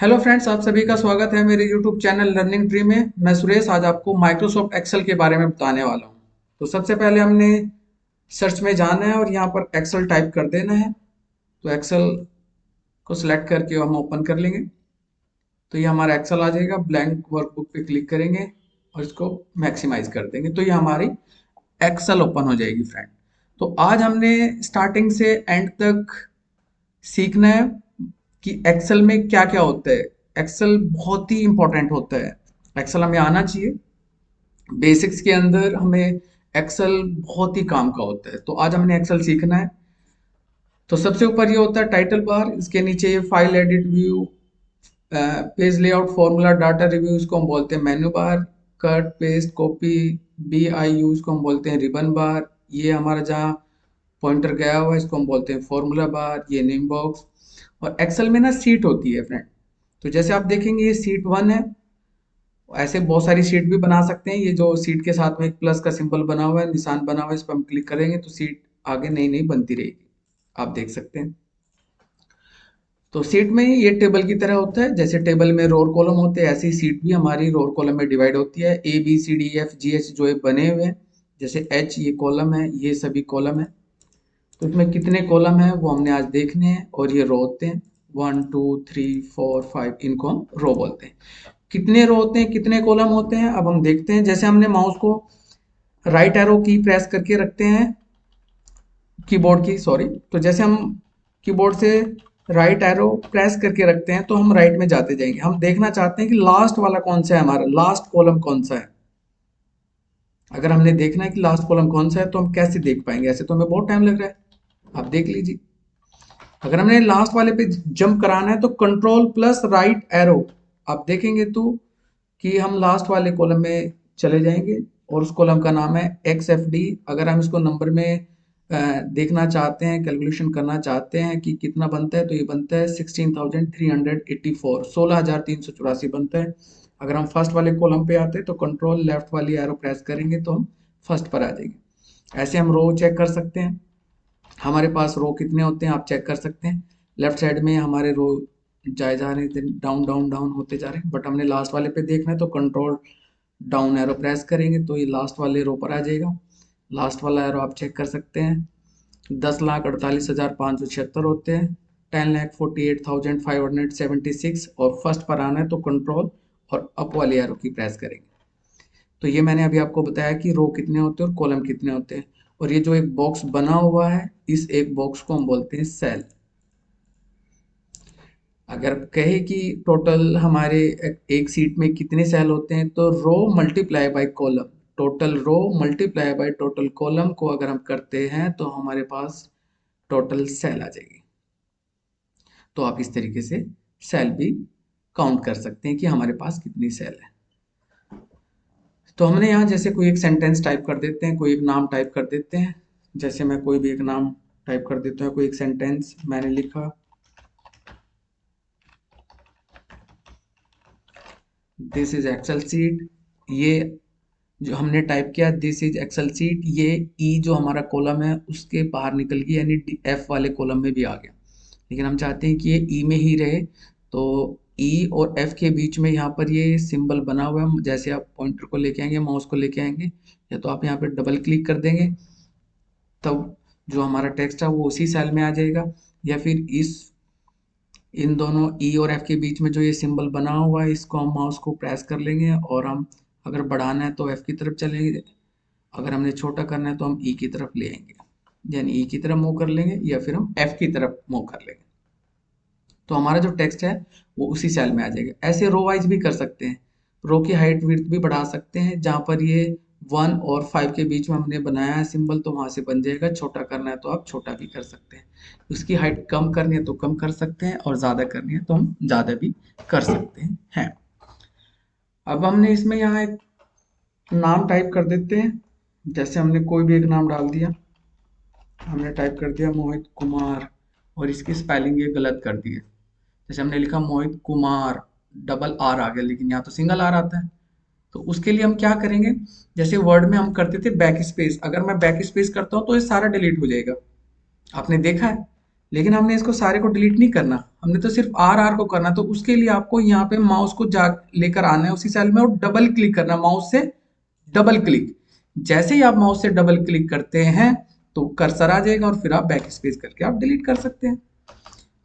Hello friends, आप सभी का स्वागत है मेरे यूट्यूब चैनल लर्निंग ट्री में। मैं सुरेश आज आपको माइक्रोसॉफ्ट एक्सेल के बारे में बताने वाला हूं। तो सबसे पहले हमने सर्च में जाना है और यहाँ पर एक्सेल टाइप कर देना है। तो एक्सेल को सिलेक्ट करके हम ओपन कर लेंगे। तो ये हमारा एक्सेल आ जाएगा। ब्लैंक वर्कबुक पे क्लिक करेंगे और इसको मैक्सिमाइज कर देंगे तो ये हमारी एक्सेल ओपन हो जाएगी फ्रेंड। तो आज हमने स्टार्टिंग से एंड तक सीखना है कि एक्सेल में क्या क्या होता है। एक्सेल बहुत ही इंपॉर्टेंट होता है। एक्सेल हमें आना चाहिए। बेसिक्स के अंदर हमें एक्सेल बहुत ही काम का होता है। तो आज हमने एक्सेल सीखना है। तो सबसे ऊपर ये होता है टाइटल बार, इसके नीचे ये file edit view, page layout, formula, data review, इसको हम बोलते हैं menu bar. Cut paste copy, B I U, इसको हम बोलते हैं रिबन बार। ये हमारा जहाँ पॉइंटर गया हुआ है इसको हम बोलते हैं फॉर्मूला बार। ये नेम बॉक्स। और एक्सेल में ना सीट होती है फ्रेंड। तो जैसे आप देखेंगे ये सीट वन है। ऐसे बहुत सारी सीट भी बना सकते हैं। ये जो सीट के साथ में एक प्लस का सिंबल बना हुआ है, निशान बना हुआ है, इस पर हम क्लिक करेंगे तो सीट आगे नई नई बनती रहेगी। आप देख सकते हैं। तो सीट में ये टेबल की तरह होता है। जैसे टेबल में रो और कॉलम होते हैं, ऐसे ही सीट भी हमारी रो और कॉलम में डिवाइड होती है। A B C D F G H जो है बने हुए हैं। जैसे एच ये कॉलम है, ये सभी कॉलम है। तो इसमें कितने कॉलम है वो हमने आज देखने हैं। और ये रो होते हैं 1 2 3 4 5, इनको हम रो बोलते हैं। कितने रो होते हैं, कितने कॉलम होते हैं, अब हम देखते हैं। जैसे हमने माउस को राइट एरो की प्रेस करके रखते हैं, कीबोर्ड की सॉरी। तो जैसे हम कीबोर्ड से राइट एरो प्रेस करके रखते हैं तो हम राइट में जाते जाएंगे। हम देखना चाहते हैं कि लास्ट वाला कौन सा है, हमारा लास्ट कॉलम कौन सा है। अगर हमने देखना है कि लास्ट कॉलम कौन सा है तो हम कैसे देख पाएंगे? ऐसे तो हमें बहुत टाइम लग रहा है। आप देख लीजिए। अगर हमने लास्ट वाले पे जंप कराना है तो कंट्रोल प्लस राइट एरो, आप देखेंगे तो कि हम लास्ट वाले कॉलम में चले जाएंगे और उस कॉलम का नाम है एक्स एफ डी। अगर हम इसको नंबर में देखना चाहते हैं, कैलकुलेशन करना चाहते हैं कि कितना बनता है, तो ये बनता है 16,384, 16,384 बनता है। अगर हम फर्स्ट वाले कॉलम पे आते हैं तो कंट्रोल लेफ्ट वाली एरो प्रेस करेंगे तो हम फर्स्ट पर आ जाएंगे। ऐसे हम रो चेक कर सकते हैं। हमारे पास रो कितने होते हैं आप चेक कर सकते हैं। लेफ्ट साइड में हमारे रो जाए जा रहे हैं, डाउन डाउन डाउन होते जा रहे हैं। बट हमने लास्ट वाले पे देखना है तो कंट्रोल डाउन एरो प्रेस करेंगे तो ये लास्ट वाले रो पर आ जाएगा। लास्ट वाला एरो आप चेक कर सकते हैं। 10,48,576 होते हैं। 10,48,576। और फर्स्ट पर आना है तो कंट्रोल और अप वाले एरो की प्रेस करेंगे। तो ये मैंने अभी आपको बताया कि रो कितने होते हैं और कॉलम कितने होते हैं। और ये जो एक बॉक्स बना हुआ है, इस एक बॉक्स को हम बोलते हैं सेल। अगर कहे कि टोटल हमारे एक सीट में कितने सेल होते हैं तो row multiply by column, total row multiply by total column को अगर हम करते हैं तो हमारे पास टोटल सेल आ जाएगी। तो आप इस तरीके से सेल भी काउंट कर सकते हैं कि हमारे पास कितनी सेल है। तो हमने यहाँ जैसे कोई एक सेंटेंस टाइप कर देते हैं, कोई एक नाम टाइप कर देते हैं। जैसे मैं कोई भी एक नाम टाइप कर देता हूँ। कोई एक सेंटेंस मैंने लिखा, दिस इज एक्सेल सीट। ये जो हमने टाइप किया दिस इज एक्सेल सीट, ये ई जो हमारा कॉलम है उसके बाहर निकल गया, यानी एफ वाले कॉलम में भी आ गया। लेकिन हम चाहते हैं कि ये ई में ही रहे। तो ई और एफ के बीच में यहाँ पर ये सिंबल बना हुआ है। जैसे आप पॉइंटर को लेके आएंगे, माउस को लेके आएंगे, या तो आप यहाँ पे डबल क्लिक कर देंगे तब जो हमारा टेक्स्ट है वो उसी सेल में आ जाएगा। या फिर इस इन दोनों ई और एफ के बीच में जो ये सिंबल बना हुआ है इसको हम माउस को प्रेस कर लेंगे और हम अगर बढ़ाना है तो एफ की तरफ चलेंगे, अगर हमने छोटा करना है तो हम ई की तरफ ले आएंगे, यानी ई की तरफ मूव कर लेंगे या फिर हम एफ की तरफ मूव कर लेंगे। तो हमारा जो टेक्स्ट है वो उसी सेल में आ जाएगा। ऐसे रो वाइज भी कर सकते हैं। रो की हाइट विड्थ भी बढ़ा सकते हैं। जहाँ पर ये 1 और 5 के बीच में हमने बनाया है सिंबल तो वहां से बन जाएगा। छोटा करना है तो आप छोटा भी कर सकते हैं। उसकी हाइट कम करनी है तो कम कर सकते हैं और ज़्यादा करनी है तो हम ज़्यादा भी कर सकते हैं। अब हमने इसमें यहाँ एक नाम टाइप कर देते हैं। जैसे हमने कोई भी एक नाम डाल दिया। हमने टाइप कर दिया मोहित कुमार और इसकी स्पेलिंग ये गलत कर दी है। जैसे हमने लिखा मोहित कुमार, डबल आर आ गया, लेकिन यहाँ तो सिंगल आर आता है। तो उसके लिए हम क्या करेंगे? जैसे वर्ड में हम करते थे बैक स्पेस, अगर मैं बैक स्पेस करता हूँ तो ये सारा डिलीट हो जाएगा। आपने देखा है लेकिन हमने इसको सारे को डिलीट नहीं करना, हमने तो सिर्फ आर को करना। तो उसके लिए आपको यहाँ पे माउस को जा लेकर आना है उसी सेल में और डबल क्लिक करना, माउस से डबल क्लिक। जैसे ही आप माउस से डबल क्लिक करते हैं तो कर्सर आ जाएगा और फिर आप बैक स्पेस करके आप डिलीट कर सकते हैं।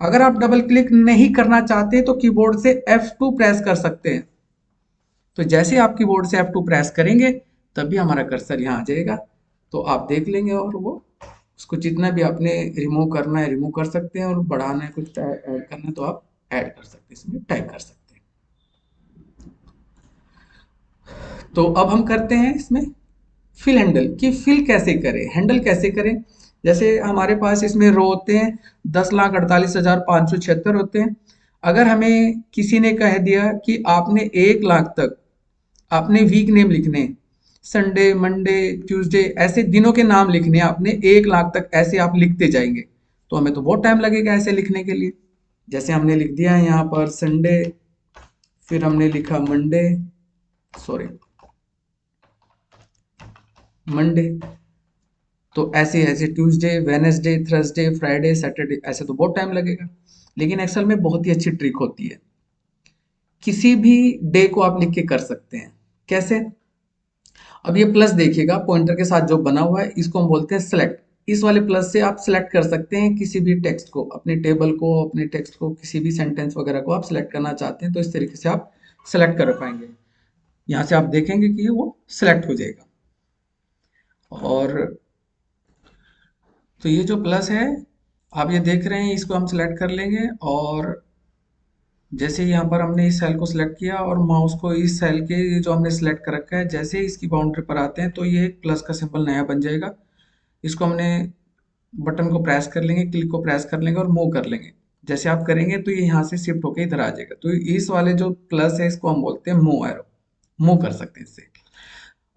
अगर आप डबल क्लिक नहीं करना चाहते तो कीबोर्ड से F2 प्रेस कर सकते हैं। तो जैसे आप कीबोर्ड से F2 प्रेस करेंगे तभी हमारा कर्सर यहाँ आ जाएगा, तो आप देख लेंगे और वो उसको जितना भी आपने रिमूव करना है रिमूव कर सकते हैं और बढ़ाना है कुछ ऐड करना है तो आप ऐड कर सकते हैं, इसमें टाइप कर सकते हैं। तो अब हम करते हैं इसमें फिल हैंडल कि फिल कैसे करें, हैंडल कैसे करें। जैसे हमारे पास इसमें रो होते हैं 10,48,576 होते हैं। अगर हमें किसी ने कह दिया कि आपने 1 लाख तक आपने वीक नेम लिखने, संडे मंडे ट्यूसडे ऐसे दिनों के नाम लिखने, आपने 1 लाख तक ऐसे आप लिखते जाएंगे तो हमें तो बहुत टाइम लगेगा ऐसे लिखने के लिए। जैसे हमने लिख दिया है यहाँ पर संडे, फिर हमने लिखा मंडे, सॉरी मंडे, तो ऐसे ऐसे Tuesday Wednesday Thursday Friday Saturday, ऐसे तो बहुत टाइम लगेगा। लेकिन एक्सेल में बहुत ही अच्छी ट्रिक होती है, किसी भी डे को आप लिख के कर सकते हैं। कैसे? अब ये प्लस देखिएगा पॉइंटर के साथ जो बना हुआ है इसको हम बोलते हैं सेलेक्ट। इस वाले प्लस से आप सेलेक्ट कर सकते हैं किसी भी टेक्स्ट को, अपने टेबल को, अपने टेक्स्ट को, किसी भी सेंटेंस वगैरह को आप सेलेक्ट करना चाहते हैं तो इस तरीके से आप सेलेक्ट कर पाएंगे। यहाँ से आप देखेंगे कि वो सेलेक्ट हो जाएगा। और तो ये जो प्लस है आप ये देख रहे हैं इसको हम सेलेक्ट कर लेंगे और जैसे यहाँ पर हमने इस सेल को सिलेक्ट किया और माउस को इस सेल के जो हमने सेलेक्ट कर रखा है जैसे ही इसकी बाउंड्री पर आते हैं तो ये एक प्लस का सिंबल नया बन जाएगा। इसको हमने बटन को प्रेस कर लेंगे, क्लिक को प्रेस कर लेंगे और मूव कर लेंगे। जैसे आप करेंगे तो ये यहाँ से शिफ्ट होकर इधर आ जाएगा। तो इस वाले जो प्लस है इसको हम बोलते हैं मूव एरो, मूव कर सकते हैं इससे।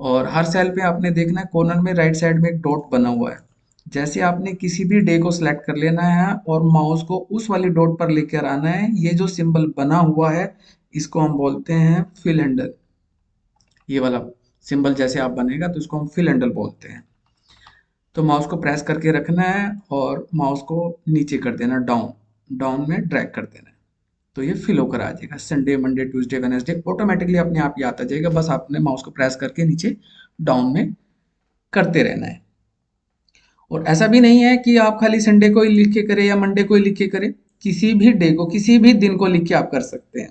और हर सेल पे आपने देखना है कॉर्नर में राइट साइड में एक डॉट बना हुआ है। जैसे आपने किसी भी डे को सिलेक्ट कर लेना है और माउस को उस वाली डॉट पर लेकर आना है, ये जो सिंबल बना हुआ है इसको हम बोलते हैं फिल हैंडल। ये वाला सिंबल जैसे आप बनेगा तो इसको हम फिल हैंडल बोलते हैं। तो माउस को प्रेस करके रखना है और माउस को नीचे कर देना, डाउन डाउन में ड्रैग कर देना है तो ये फिल होकर आ जाएगा। Sunday Monday Tuesday Wednesday automatically अपने आप ही आता जाएगा, बस आपने माउस को प्रेस करके नीचे डाउन में करते रहना है। और ऐसा भी नहीं है कि आप खाली संडे को ही लिख के करें या मंडे को ही लिख के करें, किसी भी डे को किसी भी दिन को लिख के आप कर सकते हैं।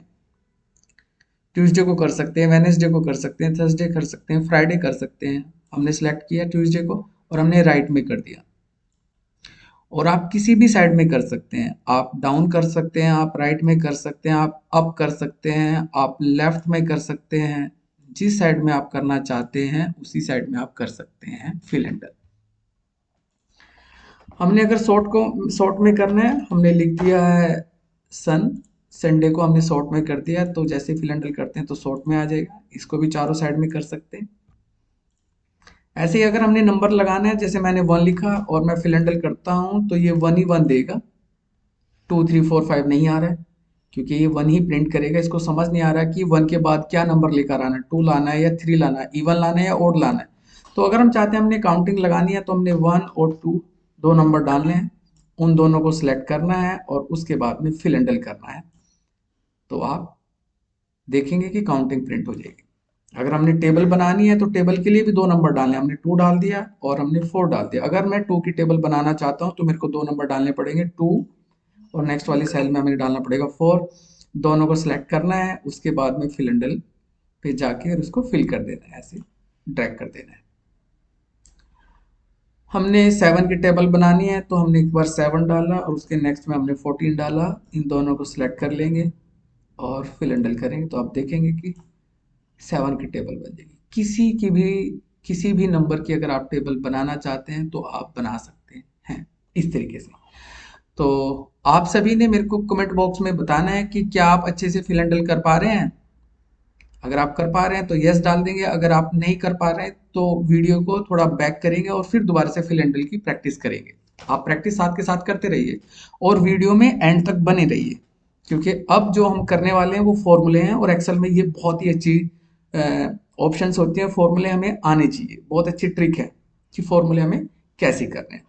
ट्यूसडे को कर सकते हैं, वेडनेसडे को कर सकते हैं, थर्सडे कर सकते हैं, फ्राइडे कर सकते हैं। हमने सेलेक्ट किया ट्यूसडे को और हमने राइट में कर दिया। और आप किसी भी साइड में कर सकते हैं, आप डाउन कर सकते हैं, आप राइट में कर सकते हैं, आप अप कर सकते हैं, आप लेफ्ट में कर सकते हैं। जिस साइड में आप करना चाहते हैं उसी साइड में आप कर सकते हैं फिल हैंडल। हमने अगर शॉर्ट में करना है, हमने लिख दिया है सन, संडे को हमने शॉर्ट में कर दिया तो जैसे फिल हैंडल करते हैं तो शॉर्ट में आ जाएगा। इसको भी चारों साइड में कर सकते हैं। ऐसे ही अगर हमने नंबर लगाना है, जैसे मैंने 1 लिखा और मैं फिल हैंडल करता हूं तो ये 1 ही 1 देगा, 2 3 4 5 नहीं आ रहा है क्योंकि ये 1 ही प्रिंट करेगा। इसको समझ नहीं आ रहा कि 1 के बाद क्या नंबर लेकर आना है, 2 लाना है या 3 लाना है, इवन लाना है या ओड लाना है। तो अगर हम चाहते हैं हमने काउंटिंग लगानी है तो हमने 1 और 2 दो नंबर डालने हैं, उन दोनों को सिलेक्ट करना है और उसके बाद में फिल हैंडल करना है तो आप देखेंगे कि काउंटिंग प्रिंट हो जाएगी। अगर हमने टेबल बनानी है तो टेबल के लिए भी 2 नंबर डालने हैं, हमने 2 डाल दिया और हमने 4 डाल दिया। अगर मैं 2 की टेबल बनाना चाहता हूँ तो मेरे को 2 नंबर डालने पड़ेंगे, 2 और नेक्स्ट वाली सेल में हमें डालना पड़ेगा 4। दोनों को सिलेक्ट करना है, उसके बाद में फिल हैंडल पे जाके और उसको फिल कर देना है, ऐसे ड्रैग कर देना है। हमने 7 की टेबल बनानी है तो हमने एक बार 7 डाला और उसके नेक्स्ट में हमने 14 डाला। इन दोनों को सिलेक्ट कर लेंगे और फिल हैंडल करेंगे तो आप देखेंगे कि 7 की टेबल बन जाएगी। किसी भी नंबर की अगर आप टेबल बनाना चाहते हैं तो आप बना सकते हैं इस तरीके से। तो आप सभी ने मेरे को कमेंट बॉक्स में बताना है कि क्या आप अच्छे से फिल हैंडल कर पा रहे हैं। अगर आप कर पा रहे हैं तो यस डाल देंगे, अगर आप नहीं कर पा रहे हैं तो वीडियो को थोड़ा बैक करेंगे और फिर दोबारा से फिल हैंडल की प्रैक्टिस करेंगे। आप प्रैक्टिस साथ के साथ करते रहिए और वीडियो में एंड तक बने रहिए क्योंकि अब जो हम करने वाले हैं वो फॉर्मूले हैं और एक्सेल में ये बहुत ही अच्छी ऑप्शंस होती हैं। फॉर्मूले हमें आने चाहिए, बहुत अच्छी ट्रिक है कि फॉर्मूले हमें कैसे करने हैं।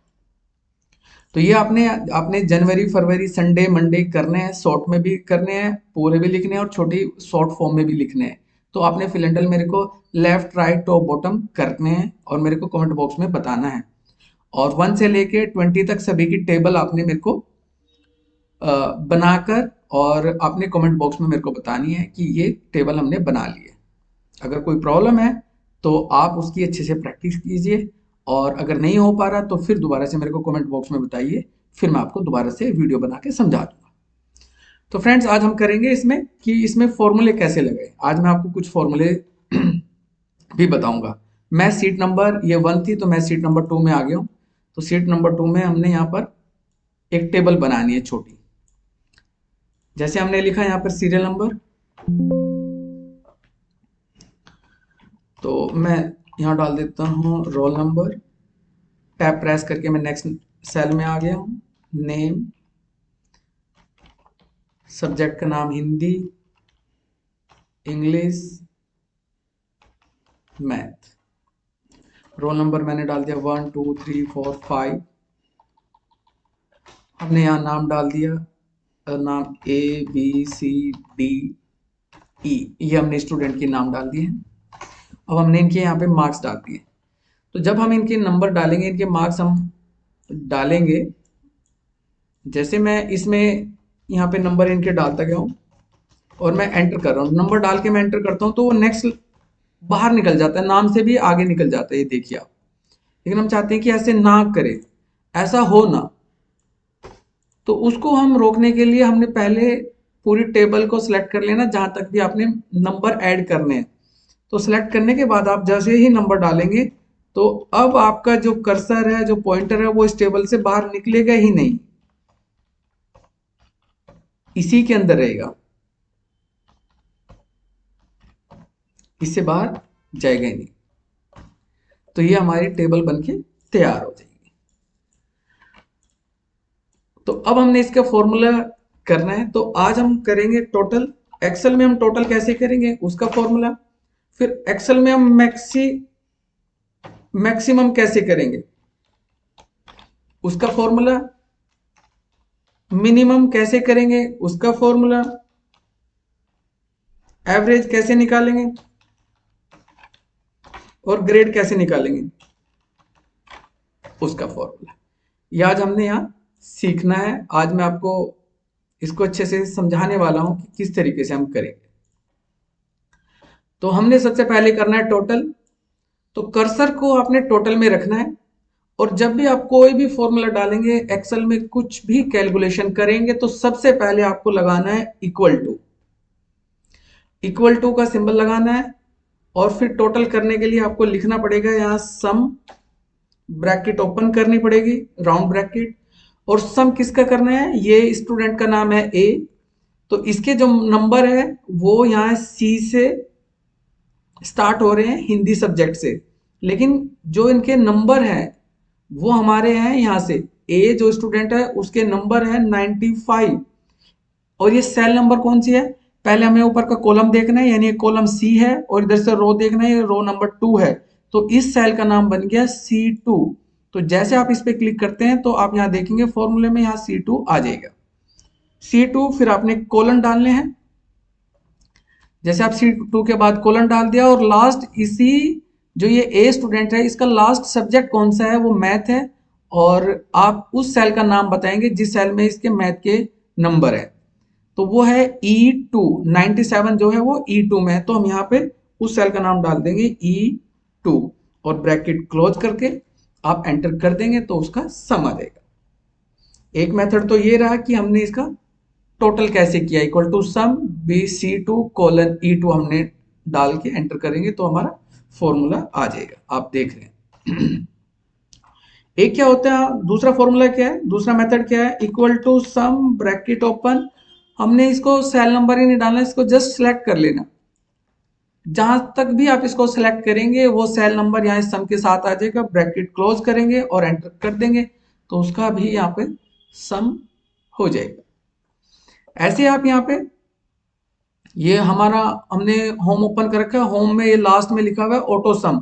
तो ये आपने आपने जनवरी फरवरी संडे मंडे करने हैं, शॉर्ट में भी करने हैं, पूरे भी लिखने हैं और छोटी शॉर्ट फॉर्म में भी लिखने हैं। तो आपने फिल इन द मेरे को लेफ्ट राइट टॉप बॉटम करने हैं और मेरे को कमेंट बॉक्स में बताना है। और 1 से लेके 20 तक सभी की टेबल आपने मेरे को बनाकर और आपने कमेंट बॉक्स में मेरे को बतानी है कि ये टेबल हमने बना ली है। अगर कोई प्रॉब्लम है तो आप उसकी अच्छे से प्रैक्टिस कीजिए, और अगर नहीं हो पा रहा तो फिर दोबारा से मेरे को कमेंट बॉक्स में बताइए, फिर मैं आपको दोबारा से वीडियो बना के समझा दूंगा। तो फ्रेंड्स, आज हम करेंगे इसमें कि इसमें फॉर्मूले कैसे लगाए। आज मैं आपको कुछ फॉर्मूले भी बताऊंगा। मैं सीट नंबर ये 1 थी, तो मैं सीट नंबर 2 में आ गया हूँ। तो सीट नंबर 2 में हमने यहाँ पर एक टेबल बनानी है छोटी। जैसे हमने लिखा यहाँ पर सीरियल नंबर, तो मैं यहाँ डाल देता हूँ रोल नंबर। टैब प्रेस करके मैं नेक्स्ट सेल में आ गया हूँ। नेम, सब्जेक्ट का नाम Hindi, English, math. Roll number मैंने डाल दिया 1 2 3 4 5। हमने यहाँ नाम डाल दिया, नाम ABCDE, ये हमने स्टूडेंट के नाम डाल दिए हैं। अब हमने इनके यहाँ पे मार्क्स डाल दिए। तो जब हम इनके नंबर डालेंगे, इनके मार्क्स हम डालेंगे, जैसे मैं इसमें यहाँ पे नंबर इनके डालता गया हूँ और मैं एंटर कर रहा हूँ, नंबर डाल के मैं एंटर करता हूँ तो वो नेक्स्ट बाहर निकल जाता है, नाम से भी आगे निकल जाता है, ये देखिए आप। लेकिन हम चाहते हैं कि ऐसे ना करे, ऐसा हो ना। तो उसको हम रोकने के लिए हमने पहले पूरी टेबल को सिलेक्ट कर लेना, जहां तक भी आपने नंबर ऐड करने हैं। तो सिलेक्ट करने के बाद आप जैसे ही नंबर डालेंगे, तो अब आपका जो कर्सर है, जो पॉइंटर है, वो इस टेबल से बाहर निकलेगा ही नहीं, इसी के अंदर रहेगा, इससे बाहर जाएगा ही नहीं। तो ये हमारी टेबल बनके तैयार हो जाएगी। तो अब हमने इसका फॉर्मूला करना है। तो आज हम करेंगे टोटल। एक्सेल में हम टोटल कैसे करेंगे उसका फॉर्मूला, फिर एक्सेल में हम मैक्सिमम कैसे करेंगे उसका फॉर्मूला, मिनिमम कैसे करेंगे उसका फॉर्मूला, एवरेज कैसे निकालेंगे और ग्रेड कैसे निकालेंगे उसका फॉर्मूला, ये आज हमने यहाँ सीखना है। आज मैं आपको इसको अच्छे से समझाने वाला हूं कि किस तरीके से हम करेंगे। तो हमने सबसे पहले करना है टोटल। तो कर्सर को आपने टोटल में रखना है, और जब भी आप कोई भी फॉर्मूला डालेंगे, एक्सेल में कुछ भी कैलकुलेशन करेंगे, तो सबसे पहले आपको लगाना है इक्वल टू। इक्वल टू का सिंबल लगाना है, और फिर टोटल करने के लिए आपको लिखना पड़ेगा यहाँ सम, ब्रैकेट ओपन करनी पड़ेगी, राउंड ब्रैकेट। और सम किसका करना है, ये स्टूडेंट का नाम है ए, तो इसके जो नंबर है वो यहाँ सी से स्टार्ट हो रहे हैं, हिंदी सब्जेक्ट से। लेकिन जो इनके नंबर हैं वो हमारे हैं यहाँ से, ए जो स्टूडेंट है उसके नंबर है 95। और ये सेल नंबर कौन सी है, पहले हमें ऊपर का कॉलम देखना है, यानी कॉलम सी है, और इधर से रो देखना है, रो नंबर 2 है। तो इस सेल का नाम बन गया C2। तो जैसे आप इस पे क्लिक करते हैं तो आप यहाँ देखेंगे फॉर्मूले में यहाँ C2 आ जाएगा। C2 फिर आपने कोलन डालने हैं, जैसे आप C2 के बाद कोलन डाल दिया, और लास्ट इसी जो ये ए स्टूडेंट है इसका लास्ट सब्जेक्ट कौन सा है, वो मैथ है। और आप उस सेल का नाम बताएंगे जिस सेल में इसके मैथ के नंबर है, तो वो है E2। 97 जो है वो E2 में है, तो हम यहाँ पे उस सेल का नाम डाल देंगे E2, और ब्रैकेट क्लोज करके आप एंटर कर देंगे तो उसका सम आ जाएगा। एक मेथड तो ये रहा कि हमने इसका टोटल कैसे किया, equal to some BC2 colon E2 हमने डाल के एंटर करेंगे तो हमारा फॉर्मूला आ जाएगा, आप देख रहे हैं। एक क्या होता है, दूसरा फॉर्मूला क्या है, दूसरा मेथड क्या है, equal to sum bracket open. हमने इसको सेल नंबर ही नहीं डालना, इसको जस्ट सिलेक्ट कर लेना। जहां तक भी आप इसको सिलेक्ट करेंगे वो सेल नंबर यहाँ सम के साथ आ जाएगा, ब्रैकेट क्लोज करेंगे और एंटर कर देंगे तो उसका भी यहाँ पे सम हो जाएगा। ऐसे आप यहाँ पे, ये हमारा हमने होम ओपन कर रखा है, होम में ये लास्ट में लिखा हुआ है ऑटो सम।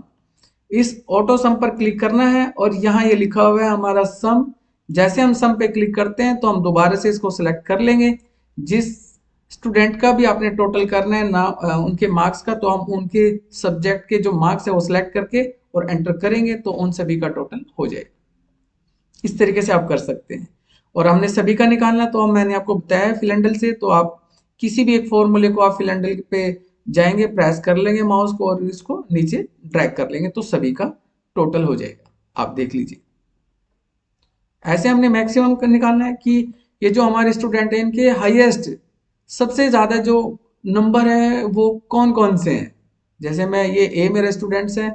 इस ऑटो सम पर क्लिक करना है और यहाँ ये लिखा हुआ है हमारा सम जैसे हम सम पे क्लिक करते हैं तो हम दोबारा से इसको सिलेक्ट कर लेंगे। जिस स्टूडेंट का भी आपने टोटल करना है ना उनके मार्क्स का, तो हम उनके सब्जेक्ट के जो मार्क्स है वो सिलेक्ट करके और एंटर करेंगे तो उन सभी का टोटल हो जाएगा। इस तरीके से आप कर सकते हैं। और हमने सभी का निकालना, तो हम मैंने आपको बताया फिल हैंडल से, तो आप किसी भी एक फॉर्मूले को आप फिल हैंडल पे जाएंगे, प्रेस कर लेंगे माउस को और इसको नीचे ड्रैग कर लेंगे तो सभी का टोटल हो जाएगा। आप देख लीजिए, ऐसे हमने मैक्सिमम का निकालना है कि ये जो हमारे स्टूडेंट हैं इनके हाईएस्ट सबसे ज्यादा जो नंबर है वो कौन कौन से हैं। जैसे मैं ये ए मेरे स्टूडेंट्स हैं,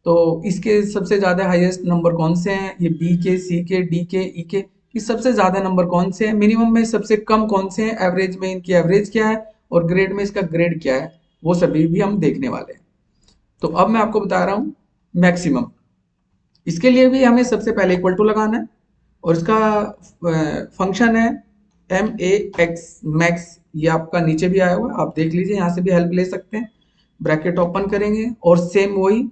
तो इसके सबसे ज्यादा हाईएस्ट नंबर कौन से हैं, ये बी के, सी के, डी के, ई के, ये सबसे ज्यादा नंबर कौन से हैं, मिनिमम में सबसे कम कौन से हैं, एवरेज में इनकी एवरेज क्या है और ग्रेड में इसका ग्रेड क्या है, वो सभी भी हम देखने वाले हैं। तो अब मैं आपको बता रहा हूँ मैक्सिमम। इसके लिए भी हमें सबसे पहले इक्वल टू लगाना है और इसका फंक्शन है MAX मैक्स। ये आपका नीचे भी आया हुआ है, आप देख लीजिए, यहाँ से भी हेल्प ले सकते हैं। ब्रैकेट ओपन करेंगे और सेम वही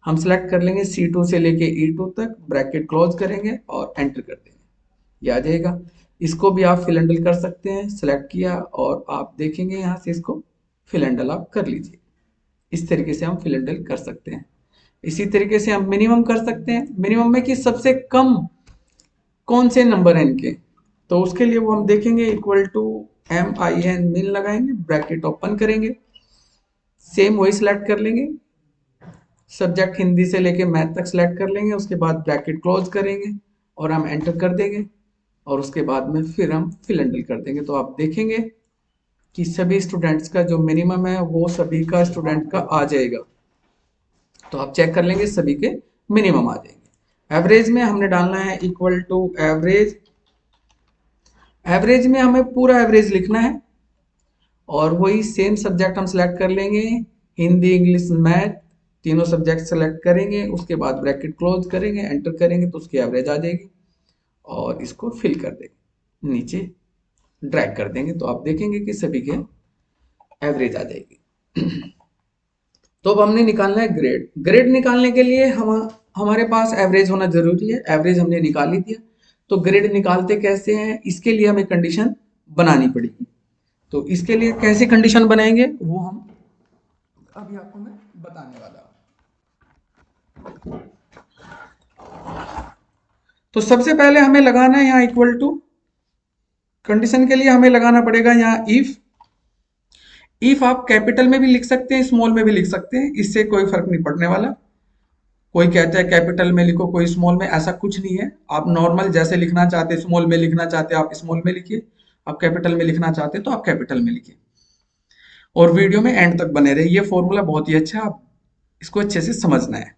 हम सेलेक्ट कर लेंगे C2 से लेके E2 तक, ब्रैकेट क्लोज करेंगे और एंटर कर देंगे, ये आ जाएगा। इसको भी आप फिल हैंडल कर सकते हैं, सेलेक्ट किया और आप देखेंगे यहाँ से इसको फिल हैंडल आप कर लीजिए। इस तरीके से हम फिल हैंडल कर सकते हैं। इसी तरीके से हम मिनिमम कर सकते हैं, मिनिमम में कि सबसे कम कौन से नंबर हैं इनके, तो उसके लिए वो हम देखेंगे इक्वल टू MIN मिन लगाएंगे, ब्रैकेट ओपन करेंगे, सेम वही सिलेक्ट कर लेंगे, सब्जेक्ट हिंदी से लेके मैथ तक सिलेक्ट कर लेंगे, उसके बाद ब्रैकेट क्लोज करेंगे और हम एंटर कर देंगे और उसके बाद में फिर हम फिल हैंडल कर देंगे। तो आप देखेंगे कि सभी स्टूडेंट्स का जो मिनिमम है वो सभी का स्टूडेंट का आ जाएगा। तो आप चेक कर लेंगे सभी के मिनिमम आ जाएंगे। एवरेज में हमने डालना है इक्वल टू एवरेज। एवरेज में हमें पूरा एवरेज लिखना है और वही सेम सब्जेक्ट हम सेलेक्ट कर लेंगे, हिंदी, इंग्लिश, मैथ, तीनों सब्जेक्ट सेलेक्ट करेंगे, उसके बाद ब्रैकेट क्लोज करेंगे, एंटर करेंगे तो उसकी एवरेज आ जाएगी और इसको फिल कर देंगे, नीचे ड्रैग कर देंगे तो आप देखेंगे कि सभी के एवरेज आ जाएगी। तो अब हमने निकालना है ग्रेड। ग्रेड निकालने के लिए हमारे पास एवरेज होना जरूरी है, एवरेज हमने निकाल ही दिया। तो ग्रेड निकालते कैसे हैं, इसके लिए हमें कंडीशन बनानी पड़ेगी। तो इसके लिए कैसे कंडीशन बनाएंगे वो हम अभी आपको मैं बताने वाला हूं। तो सबसे पहले हमें लगाना है यहाँ इक्वल टू। कंडीशन के लिए हमें लगाना पड़ेगा यहाँ इफ आप कैपिटल में भी लिख सकते हैं, स्मॉल में भी लिख सकते हैं, इससे कोई फर्क नहीं पड़ने वाला। कोई कहता है कैपिटल में लिखो, कोई स्मॉल में, ऐसा कुछ नहीं है। आप नॉर्मल जैसे लिखना चाहते हैं, स्मॉल में लिखना चाहते हैं आप स्मॉल में लिखिए, आप कैपिटल में लिखना चाहते हैं तो आप कैपिटल में लिखिए। और वीडियो में एंड तक बने रहे, ये फॉर्मूला बहुत ही अच्छा है, आप इसको अच्छे से समझना है।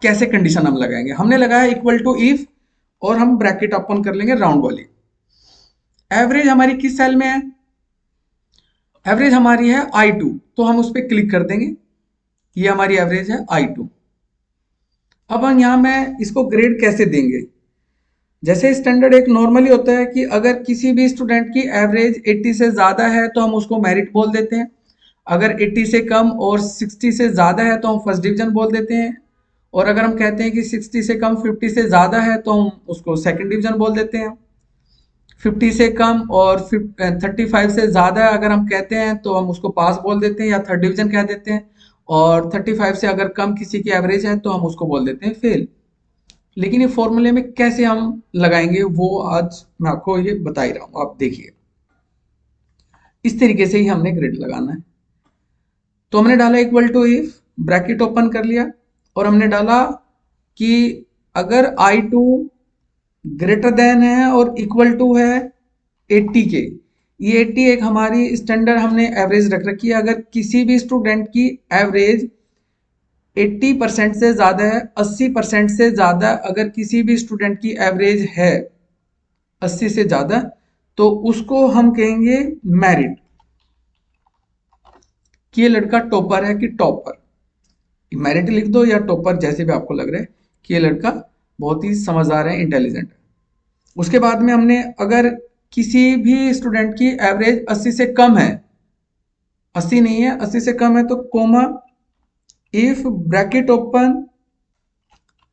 कैसे कंडीशन हम लगाएंगे, हमने लगाया इक्वल टू इफ और हम ब्रैकेट ओपन कर लेंगे राउंड वाली। एवरेज हमारी किस सेल में है, एवरेज हमारी है I2, तो हम उस पर क्लिक कर देंगे, ये हमारी एवरेज है I2। अब हम यहां में इसको ग्रेड कैसे देंगे, जैसे स्टैंडर्ड एक नॉर्मली होता है कि अगर किसी भी स्टूडेंट की एवरेज 80 से ज्यादा है तो हम उसको मेरिट बोल देते हैं, अगर 80 से कम और 60 से ज्यादा है तो हम फर्स्ट डिवीजन बोल देते हैं, और अगर हम कहते हैं कि 60 से कम 50 से ज्यादा है तो हम उसको सेकंड डिवीजन बोल देते हैं। 50 से कम और 35 से ज्यादा अगर हम कहते हैं तो हम उसको पास बोल देते हैं या थर्ड डिवीजन कह देते हैं, और 35 से अगर कम किसी की एवरेज है तो हम उसको बोल देते हैं फेल। लेकिन ये फॉर्मूले में कैसे हम लगाएंगे वो आज मैं आपको ये बता ही रहा हूं, आप देखिए। इस तरीके से ही हमने ग्रेड लगाना है। तो हमने डाला equal to if, bracket open कर लिया और हमने डाला कि अगर I2 ग्रेटर देन है और इक्वल टू है 80 के, ये 80 एक हमारी स्टैंडर्ड हमने एवरेज रख रखी है। अगर किसी भी स्टूडेंट की एवरेज 80% से ज्यादा है, 80% से ज्यादा अगर किसी भी स्टूडेंट की एवरेज है 80 से ज्यादा, तो उसको हम कहेंगे मेरिट, कि ये लड़का टॉपर है कि टॉपर। मेरिट लिख दो या टॉपर, जैसे भी आपको लग रहा है कि ये लड़का बहुत ही समझदार है, इंटेलिजेंट है। उसके बाद में हमने अगर किसी भी स्टूडेंट की एवरेज 80 से कम है, 80 नहीं है 80 से कम है, तो comma if bracket open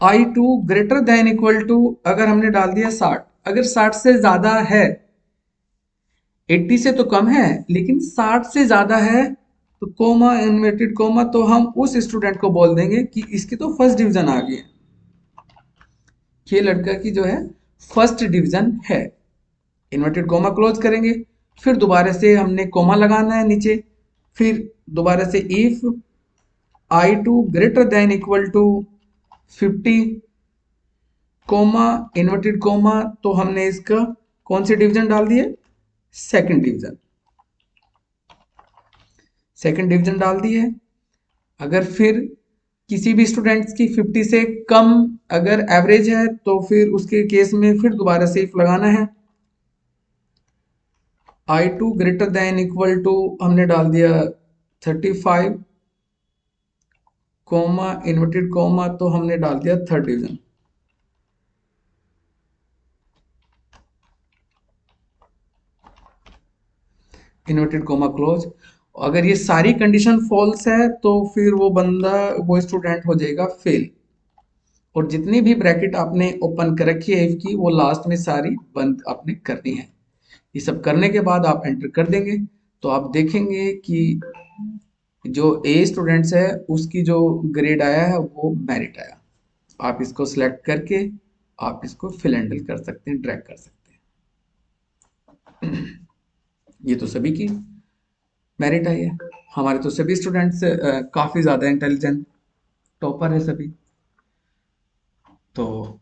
I2 greater than equal to, अगर हमने डाल दिया 60, अगर 60 से ज्यादा है, 80 से तो कम है लेकिन 60 से ज्यादा है, तो कोमा इन्वर्टेड कोमा, तो हम उस स्टूडेंट को बोल देंगे कि इसकी तो फर्स्ट डिवीजन आ गई है, ये लड़का की जो है फर्स्ट डिवीजन है। इन्वर्टेड कोमा क्लोज करेंगे, फिर दोबारा से हमने कोमा लगाना है नीचे, फिर दोबारा से if I2 greater than equal to 50 comma inverted comma, तो हमने इसका कौन सी डिवीजन डाल दिए, सेकंड डिवीजन, सेकंड डिवीजन डाल दी है। अगर फिर किसी भी स्टूडेंट्स की 50 से कम अगर एवरेज है तो फिर उसके केस में फिर दोबारा से इफ लगाना है। I2 greater than equal to हमने डाल दिया 35 कोमा इन्वर्टेड कोमा, तो हमने डाल दिया third division. Inverted coma close. अगर ये सारी कंडीशन फॉल्स है तो फिर वो बंदा, वो स्टूडेंट हो जाएगा फेल। और जितनी भी ब्रैकेट आपने ओपन कर रखी है इफ की, वो लास्ट में सारी बंद आपने करनी है। ये सब करने के बाद आप एंटर कर देंगे तो आप देखेंगे कि जो ए स्टूडेंट्स है उसकी जो ग्रेड आया है वो मेरिट आया। आप इसको सिलेक्ट करके आप इसको फिल हैंडल कर सकते हैं, ड्रैग कर सकते हैं। ये तो सभी की मेरिट आई है, हमारे तो सभी स्टूडेंट्स काफ़ी ज़्यादा इंटेलिजेंट टॉपर है सभी। तो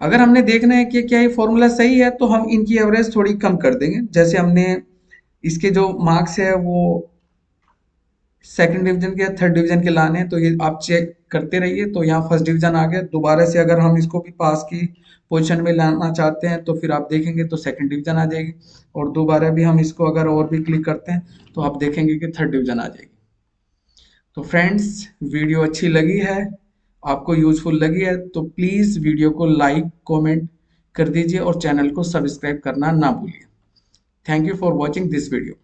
अगर हमने देखना है कि क्या ये फॉर्मूला सही है तो हम इनकी एवरेज थोड़ी कम कर देंगे। जैसे हमने इसके जो मार्क्स है वो सेकंड डिवीजन के या थर्ड डिवीजन के लाने हैं, तो ये आप चेक करते रहिए। तो यहाँ फर्स्ट डिवीजन आ गया, दोबारा से अगर हम इसको भी पास की पोजीशन में लाना चाहते हैं तो फिर आप देखेंगे तो सेकंड डिवीजन आ जाएगी, और दोबारा भी हम इसको अगर और भी क्लिक करते हैं तो आप देखेंगे कि थर्ड डिवीजन आ जाएगी। तो फ्रेंड्स, वीडियो अच्छी लगी है, आपको यूजफुल लगी है तो प्लीज़ वीडियो को लाइक कमेंट कर दीजिए और चैनल को सब्सक्राइब करना ना भूलिए। Thank you for watching this video.